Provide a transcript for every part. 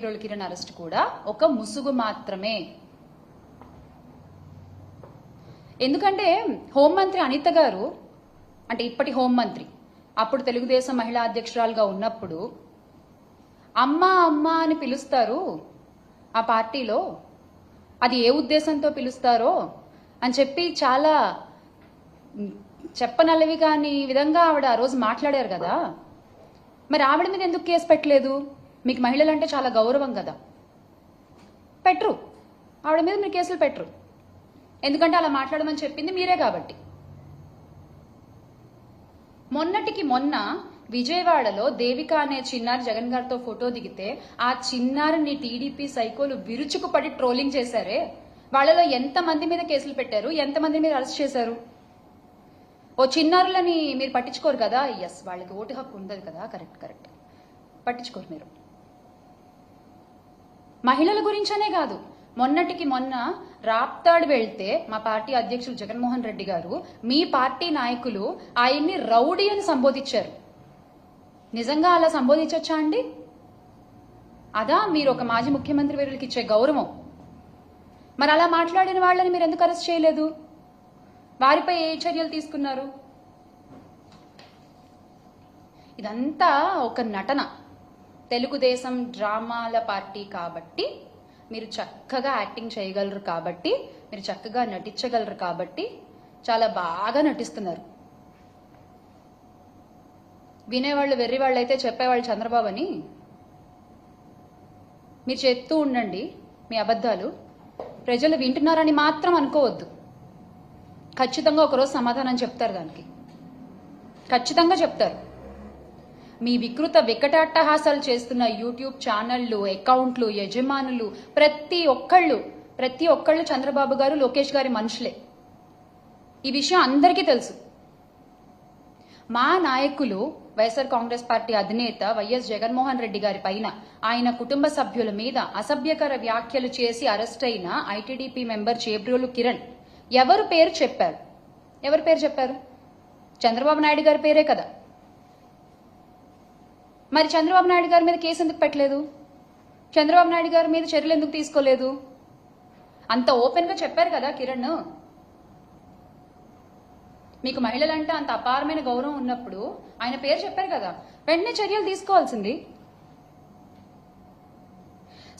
Kiran arrest కూడా ఒక ముసుగు మాత్రమే. ఎందుకంటే హోంమంత్రి అనిత గారు, అంటే ఇప్పటి హోంమంత్రి, అప్పుడు తెలుగుదేశం మహిళా అధ్యక్షురాలుగా ఉన్నప్పుడు అమ్మా అమ్మా అని పిలుస్తారు ఆ పార్టీలో, అది ఏ ఉద్దేశంతో పిలుస్తారో అని చెప్పి చాలా చెప్పనలవి కాని విధంగా ఆవిడ ఆ రోజు మాట్లాడారు కదా. మరి ఆవిడ మీద ఎందుకు కేసు పెట్టలేదు? మీకు మహిళలంటే చాలా గౌరవం కదా, పెట్టరు. ఆవిడ మీద మీరు కేసులు పెట్టరు, ఎందుకంటే అలా మాట్లాడమని చెప్పింది మీరే కాబట్టి. మొన్నటికి మొన్న విజయవాడలో దేవిక అనే చిన్నారి జగన్ గారితో ఫోటో దిగితే ఆ చిన్నారిని టీడీపీ సైకోలు విరుచుకుపడి ట్రోలింగ్ చేశారే, వాళ్ళలో ఎంతమంది మీద కేసులు పెట్టారు, ఎంతమంది మీద అరెస్ట్ చేశారు? ఓ చిన్నారులని మీరు పట్టించుకోరు కదా. ఎస్, వాళ్ళకి ఓటు హక్కు ఉండదు కదా, కరెక్ట్, పట్టించుకోరు మీరు. మహిళల గురించనే కాదు, మొన్నటికి మొన్న రాప్తాడు వెళ్తే మా పార్టీ అధ్యక్షులు జగన్మోహన్ రెడ్డి గారు, మీ పార్టీ నాయకులు ఆయన్ని రౌడీ అని సంబోధించారు. నిజంగా అలా సంబోధించొచ్చా అండి? అదా మీరు ఒక మాజీ ముఖ్యమంత్రి వర్యులకి ఇచ్చే గౌరవం? మరి అలా మాట్లాడిన వాళ్ళని మీరు ఎందుకు అరెస్ట్ చేయలేదు? వారిపై ఏ చర్యలు తీసుకున్నారు? ఇదంతా ఒక నటన. తెలుగుదేశం డ్రామాల పార్టీ కాబట్టి మీరు చక్కగా యాక్టింగ్ చేయగలరు, కాబట్టి మీరు చక్కగా నటించగలరు, కాబట్టి చాలా బాగా నటిస్తున్నారు. వినేవాళ్ళు వెర్రివాళ్ళు అయితే చెప్పేవాళ్ళు చంద్రబాబు అని. మీరు చెప్తూ ఉండండి మీ అబద్ధాలు, ప్రజలు వింటున్నారని మాత్రం అనుకోవద్దు. ఖచ్చితంగా ఒకరోజు సమాధానం చెప్తారు, దానికి ఖచ్చితంగా చెప్తారు. మీ వికృత వికటాట్టహాసాలు చేస్తున్న యూట్యూబ్ ఛానళ్లు, అకౌంట్లు, యజమానులు ప్రతి ఒక్కళ్ళు చంద్రబాబు గారు, లోకేష్ గారి మనుషులే. ఈ విషయం అందరికీ తెలుసు. మా నాయకులు వైఎస్ఆర్ కాంగ్రెస్ పార్టీ అధినేత వైఎస్ జగన్మోహన్ రెడ్డి గారి పైన, ఆయన కుటుంబ సభ్యుల మీద అసభ్యకర వ్యాఖ్యలు చేసి అరెస్ట్ అయిన ఐటీడీపీ మెంబర్ చేబ్రోలు కిరణ్ ఎవరు పేరు చెప్పారు? చంద్రబాబు నాయుడు గారి పేరే కదా. మరి చంద్రబాబు నాయుడు గారి మీద కేసు ఎందుకు పెట్టలేదు? చంద్రబాబు నాయుడు గారి మీద చర్యలు ఎందుకు తీసుకోలేదు? అంత ఓపెన్ గా చెప్పారు కదా కిరణ్. మీకు మహిళలంటే అంత అపారమైన గౌరవం ఉన్నప్పుడు ఆయన పేరు చెప్పారు కదా, వెంటనే చర్యలు తీసుకోవాల్సింది.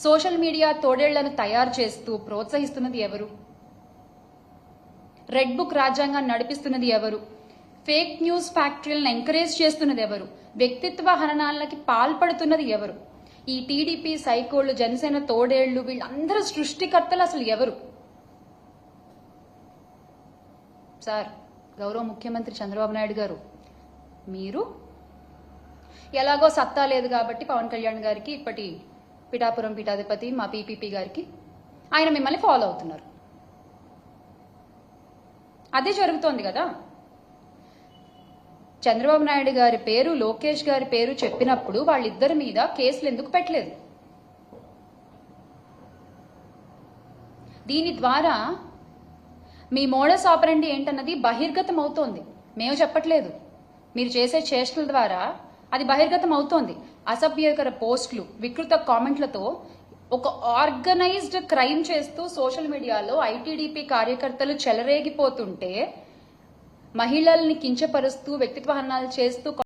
సోషల్ మీడియా తోడేళ్లను తయారు చేస్తూ ప్రోత్సహిస్తున్నది ఎవరు? రెడ్ బుక్ రాజ్యాంగాన్ని నడిపిస్తున్నది ఎవరు? ఫేక్ న్యూస్ ఫ్యాక్టరీలను ఎంకరేజ్ చేస్తున్నది ఎవరు? వ్యక్తిత్వ హననాలకి పాల్పడుతున్నది ఎవరు? ఈ టీడీపీ సైకోళ్లు, జనసేన తోడేళ్లు, వీళ్ళందరూ సృష్టికర్తలు అసలు ఎవరు? సార్, గౌరవ ముఖ్యమంత్రి చంద్రబాబు నాయుడు గారు, మీరు ఎలాగో సత్తా లేదు కాబట్టి పవన్ కళ్యాణ్ గారికి, ఇప్పటి పిఠాపురం పీఠాధిపతి మా పీపీపీ గారికి, ఆయన మిమ్మల్ని ఫాలో అవుతున్నారు. అదే జరుగుతోంది కదా. చంద్రబాబు నాయుడు గారి పేరు, లోకేష్ గారి పేరు చెప్పినప్పుడు వాళ్ళిద్దరి మీద కేసులు ఎందుకు పెట్టలేదు? దీని ద్వారా మీ మోడస్ ఆపరండి ఏంటన్నది బహిర్గతం అవుతోంది. మేము చెప్పట్లేదు, మీరు చేసే చేష్టల ద్వారా అది బహిర్గతం అవుతోంది. అసభ్యకర పోస్టులు, వికృత కామెంట్లతో ఒక ఆర్గనైజ్డ్ క్రైమ్ చేస్తూ సోషల్ మీడియాలో ఐటీడీపీ కార్యకర్తలు చెలరేగిపోతుంటే, మహిళల్ని కించపరుస్తూ వ్యక్తిత్వ హననాలు చేస్తూ